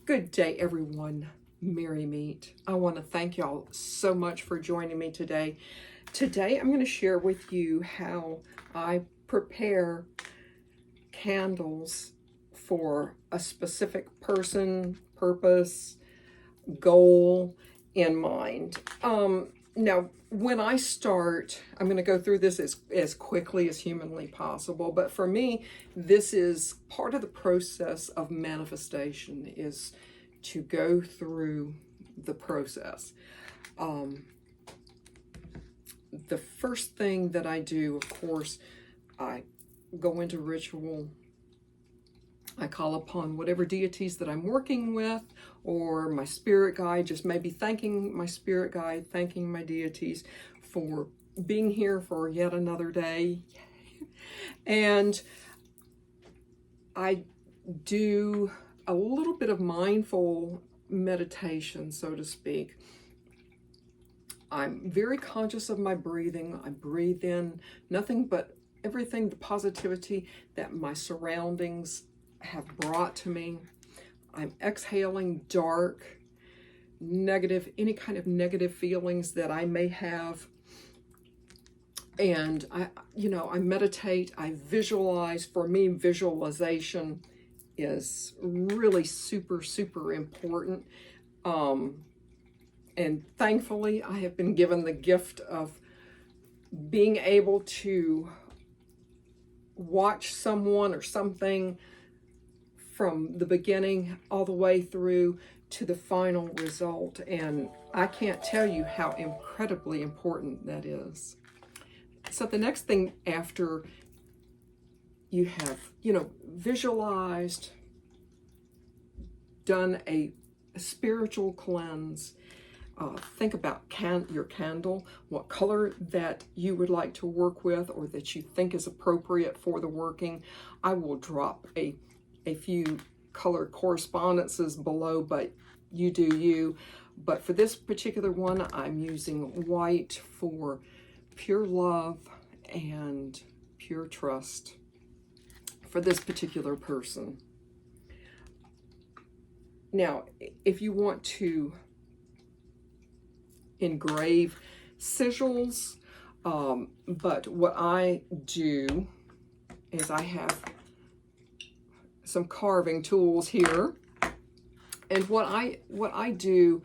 Good day, everyone. Merry Meet. I want to thank y'all so much for joining me today. Today, I'm going to share with you how I prepare candles for a specific person, purpose, goal in mind. Now, when I start, I'm going to go through this as quickly as humanly possible. But for me, this is part of the process of manifestation, is to go through the process. The first thing that I do, of course, I go into ritual. I call upon whatever deities that I'm working with, or my spirit guide, just maybe thanking my spirit guide, thanking my deities for being here for yet another day. And I do a little bit of mindful meditation, so to speak. I'm very conscious of my breathing. I breathe in nothing but everything, the positivity that my surroundings have brought to me. I'm exhaling dark, negative, any kind of negative feelings that I may have. And I meditate, I visualize. For me, visualization is really super, super important. And thankfully, I have been given the gift of being able to watch someone or something from the beginning all the way through to the final result. And I can't tell you how incredibly important that is. So the next thing, after you have, visualized, done a spiritual cleanse, think about your candle, what color that you would like to work with or that you think is appropriate for the working. I will drop a few color correspondences below, but you do you. But for this particular one, I'm using white for pure love and pure trust for this particular person. Now, if you want to engrave sigils, but what I do is I have some carving tools here, and what I do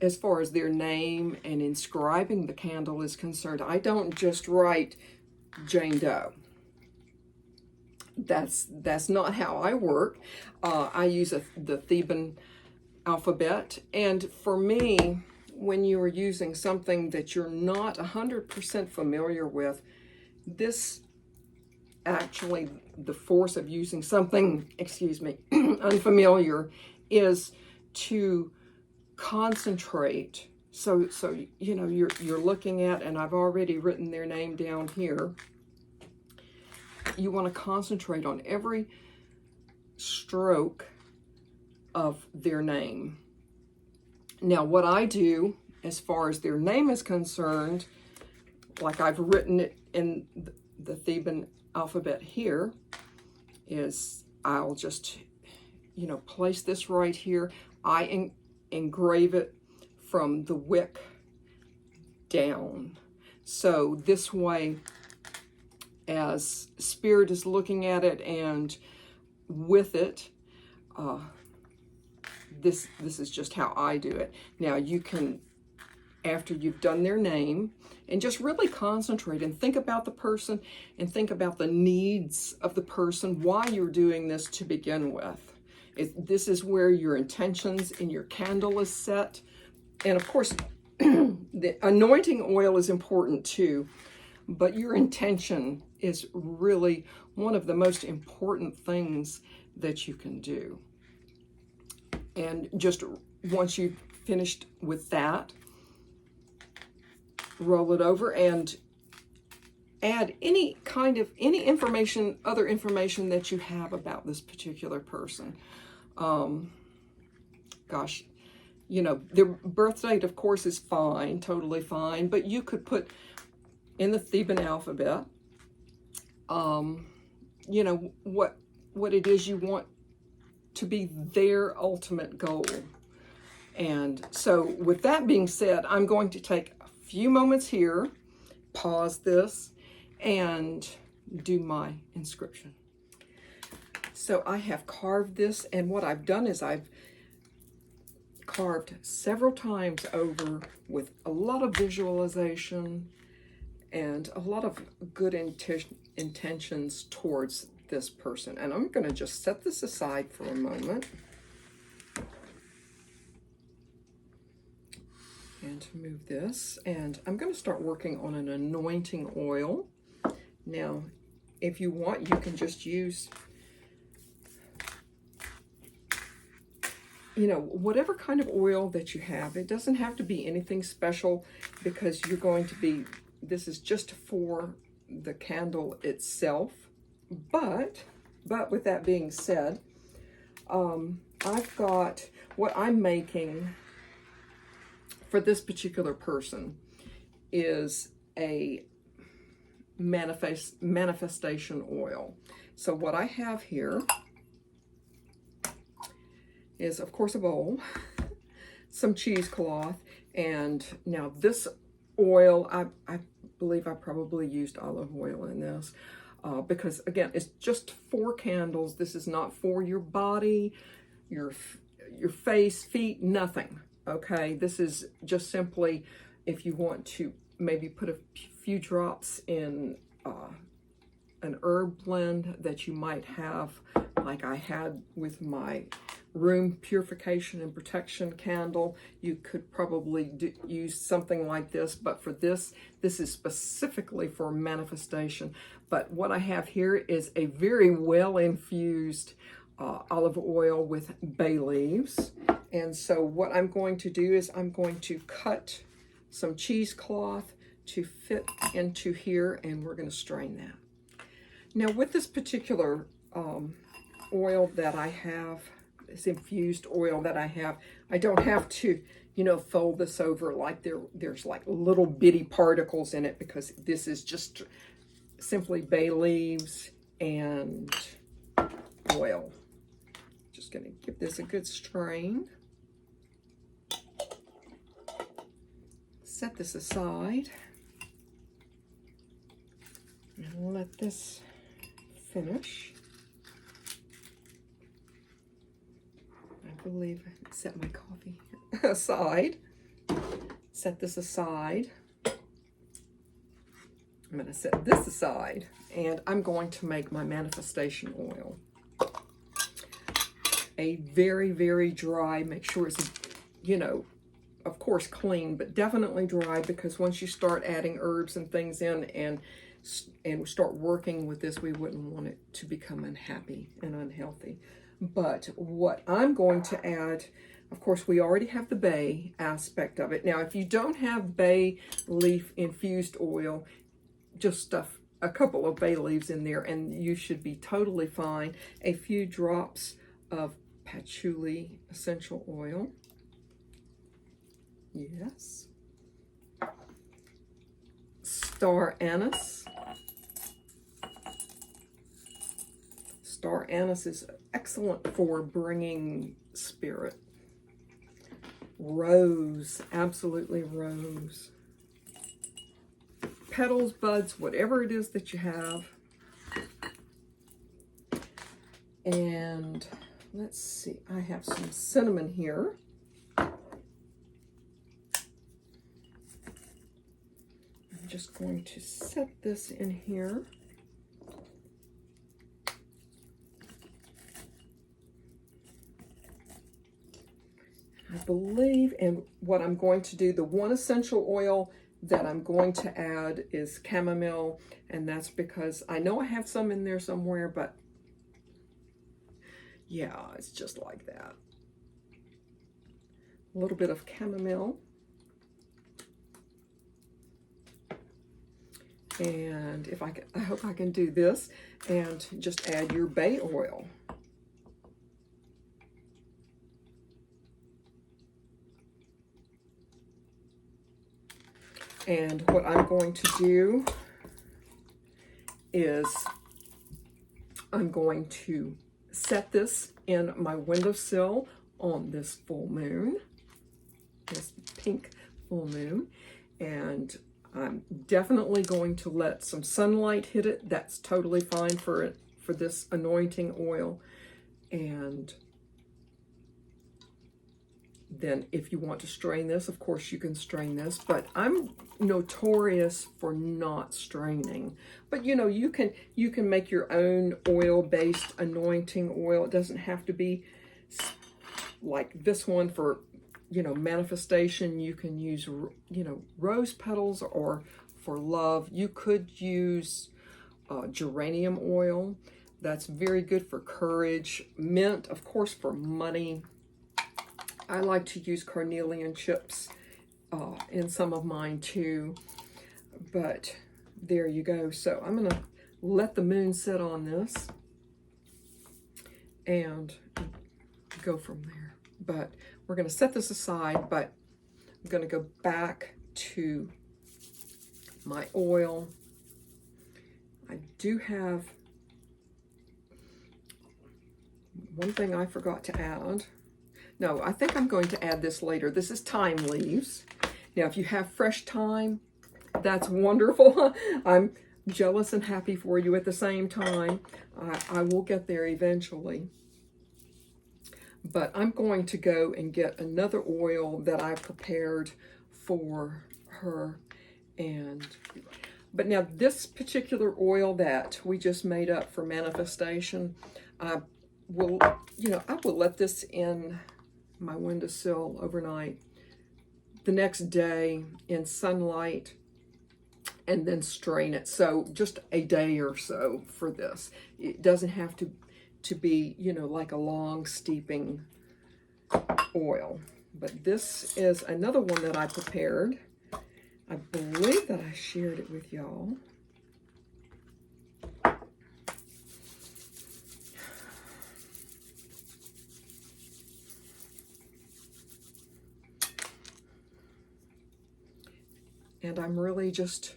as far as their name and inscribing the candle is concerned, I don't just write Jane Doe. That's not how I work. I use the Theban alphabet, and for me, when you are using something that you're not 100% familiar with, this actually, the force of using something, unfamiliar, is to concentrate. So you're looking at, and I've already written their name down here. You want to concentrate on every stroke of their name. Now, what I do as far as their name is concerned, like I've written it in the Theban alphabet here, is I'll just, place this right here. I engrave it from the wick down. So this way, as Spirit is looking at it and with it, this is just how I do it. Now you can, after you've done their name, and just really concentrate and think about the person and think about the needs of the person, why you're doing this to begin with. This is where your intentions in your candle is set. And of course, the anointing oil is important too, but your intention is really one of the most important things that you can do. And just once you've finished with that, roll it over and add any information, other information that you have about this particular person. Their birth date, of course, is fine, totally fine, but you could put in the Theban alphabet, what it is you want to be their ultimate goal. And so with that being said, I'm going to take a few moments here, pause this, and do my inscription. So I have carved this, and what I've done is I've carved several times over with a lot of visualization and a lot of good intentions towards this person. And I'm going to just set this aside for a moment and move this. And I'm going to start working on an anointing oil. Now, if you want, you can just use, you know, whatever kind of oil that you have. It doesn't have to be anything special, because you're going to be, this is just for the candle itself. But with that being said, I've got what I'm making for this particular person is a manifestation oil. So what I have here is, of course, a bowl, some cheesecloth, and now this oil, I believe I probably used olive oil in this, because again, it's just for candles. This is not for your body, your face, feet, nothing. Okay, this is just simply if you want to maybe put a few drops in an herb blend that you might have, like I had with my room purification and protection candle. You could probably use something like this, but for this is specifically for manifestation. But what I have here is a very well infused olive oil with bay leaves. And so what I'm going to do is I'm going to cut some cheesecloth to fit into here, and we're going to strain that. Now with this particular oil that I have, this infused oil that I have, I don't have to, you know, fold this over like there's like little bitty particles in it, because this is just simply bay leaves and oil. Just going to give this a good strain. Set this aside and let this finish. I believe I set my coffee aside. Set this aside. I'm going to set this aside, and I'm going to make my manifestation oil. A very, very dry, make sure it's, you know, of course clean, but definitely dry, because once you start adding herbs and things in and start working with this, we wouldn't want it to become unhappy and unhealthy. But what I'm going to add, of course, we already have the bay aspect of it. Now, if you don't have bay leaf infused oil, just stuff a couple of bay leaves in there and you should be totally fine. A few drops of patchouli essential oil. Yes. Star anise. Star anise is excellent for bringing spirit. Rose, absolutely rose. Petals, buds, whatever it is that you have. And let's see, I have some cinnamon here. I'm just going to set this in here. I believe, and what I'm going to do, the one essential oil that I'm going to add is chamomile, and that's because I know I have some in there somewhere, but yeah, it's just like that. A little bit of chamomile. And if I can, I hope I can do this and just add your bay oil. And what I'm going to do is I'm going to set this in my windowsill on this full moon, this pink full moon, and I'm definitely going to let some sunlight hit it. That's totally fine for it, for this anointing oil. And then if you want to strain this, of course you can strain this, but I'm notorious for not straining. But you know, you can make your own oil-based anointing oil. It doesn't have to be like this one for, you know, manifestation. You can use, you know, rose petals, or for love, you could use geranium oil. That's very good for courage. Mint, of course, for money. I like to use carnelian chips in some of mine too, but there you go. So I'm gonna let the moon set on this and go from there. But we're gonna set this aside, but I'm gonna go back to my oil. I do have one thing I forgot to add. No, I think I'm going to add this later. This is thyme leaves. Now, if you have fresh thyme, that's wonderful. I'm jealous and happy for you at the same time. I will get there eventually. But I'm going to go and get another oil that I prepared for her. But now this particular oil that we just made up for manifestation, I will let this in my windowsill overnight, the next day in sunlight, and then strain it. So just a day or so for this. It doesn't have to be, you know, like a long steeping oil. But this is another one that I prepared. I believe that I shared it with y'all. And I'm really just,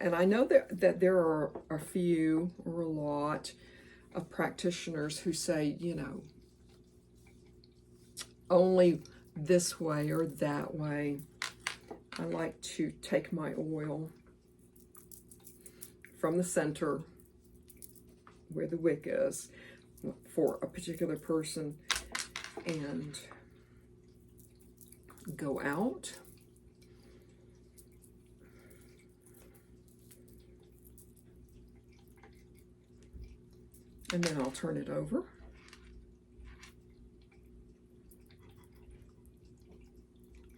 and I know that there are a few or a lot of practitioners who say, you know, only this way or that way. I like to take my oil from the center where the wick is for a particular person and go out. And then I'll turn it over.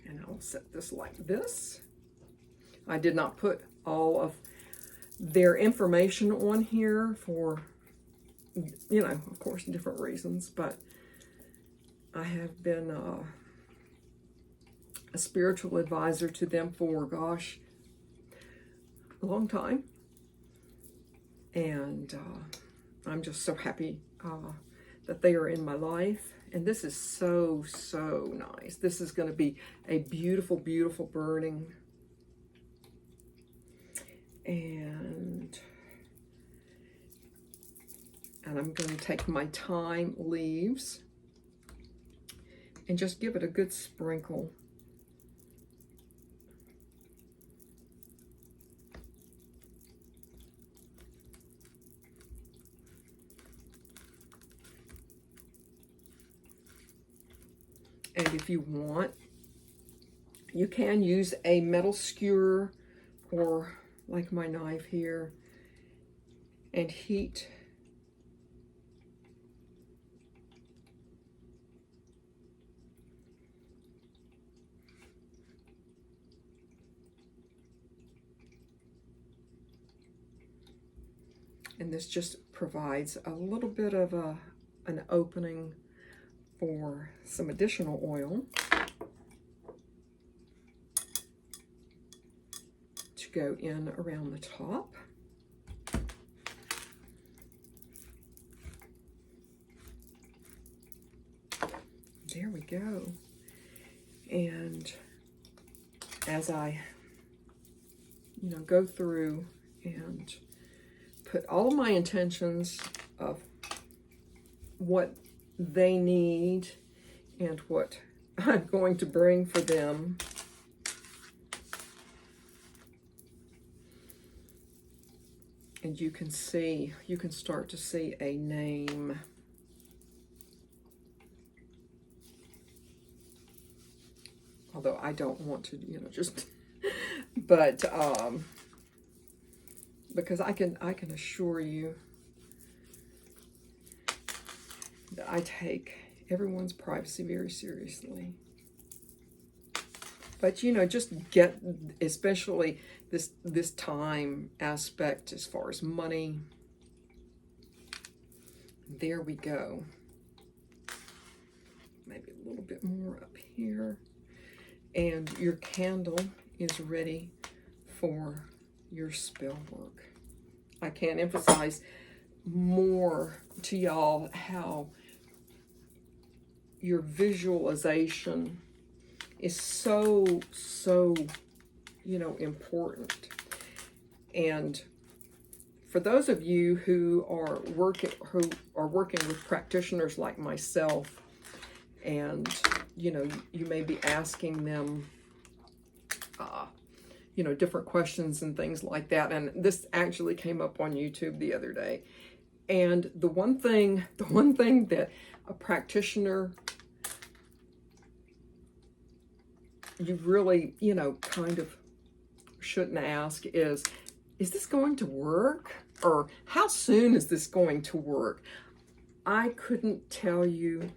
And I'll set this like this. I did not put all of their information on here for, you know, of course, different reasons, but I have been a spiritual advisor to them for, gosh, a long time. And I'm just so happy that they are in my life. And this is so, so nice. This is going to be a beautiful, beautiful burning. And I'm going to take my thyme leaves and just give it a good sprinkle. And if you want, you can use a metal skewer or like my knife here and heat and this just provides a little bit of an opening for some additional oil to go in around the top. There we go. And as I, you know, go through and put all of my intentions of what they need and what I'm going to bring for them. And you can start to see a name. Although I don't want to, just, but, because I can assure you that I take everyone's privacy very seriously. But, just get, especially this time aspect as far as money. There we go. Maybe a little bit more up here. And your candle is ready for your spell work. I can't emphasize more to y'all how your visualization is so important. And for those of you who are working with practitioners like myself, and you may be asking them different questions and things like that, and this actually came up on YouTube the other day. And the one thing that a practitioner, you really, kind of shouldn't ask is this going to work? Or how soon is this going to work? I couldn't tell you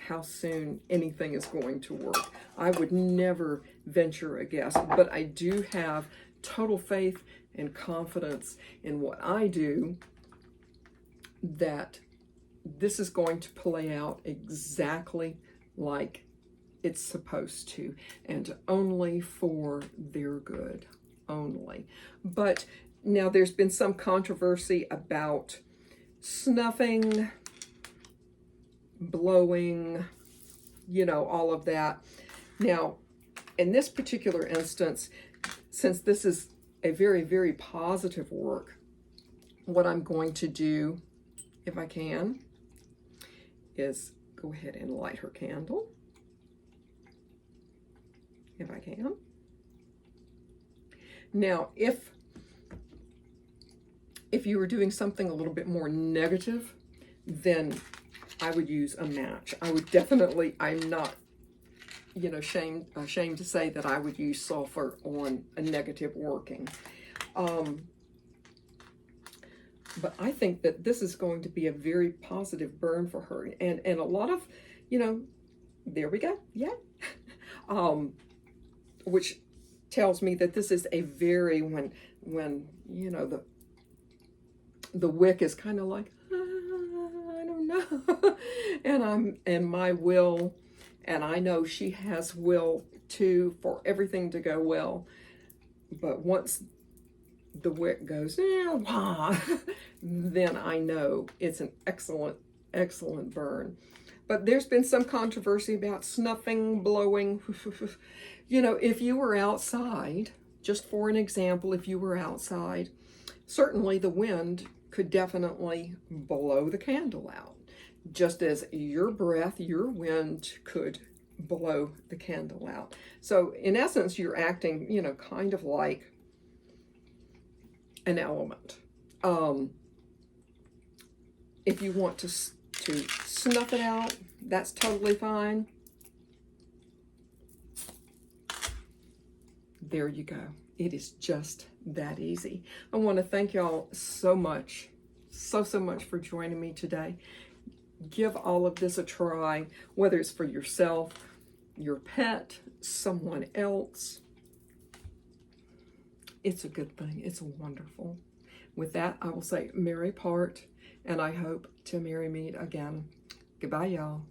how soon anything is going to work. I would never venture a guess, but I do have total faith and confidence in what I do, that this is going to play out exactly like it's supposed to, and only for their good, only. But now there's been some controversy about snuffing, blowing, all of that. Now, in this particular instance, since this is a very, very positive work, what I'm going to do, if I can, is go ahead and light her candle, if I can. Now, if you were doing something a little bit more negative, then I would use a match. I would definitely, I'm not, ashamed to say that I would use sulfur on a negative working. But I think that this is going to be a very positive burn for her. And a lot of, there we go, yeah. Which tells me that this is a very, when the wick is kind of like, I don't know. and my will, and I know she has will too for everything to go well. But once the wick goes, then I know it's an excellent, excellent burn. But there's been some controversy about snuffing, blowing. If you were outside, just for an example, if you were outside, certainly the wind could definitely blow the candle out, just as your breath, your wind could blow the candle out. So in essence, you're acting, kind of like an element. If you want to snuff it out, that's totally fine. There you go. It is just that easy. I want to thank y'all so much, so much for joining me today. Give all of this a try, whether it's for yourself, your pet, someone else. It's a good thing. It's wonderful. With that, I will say merry part, and I hope to merry meet again. Goodbye, y'all.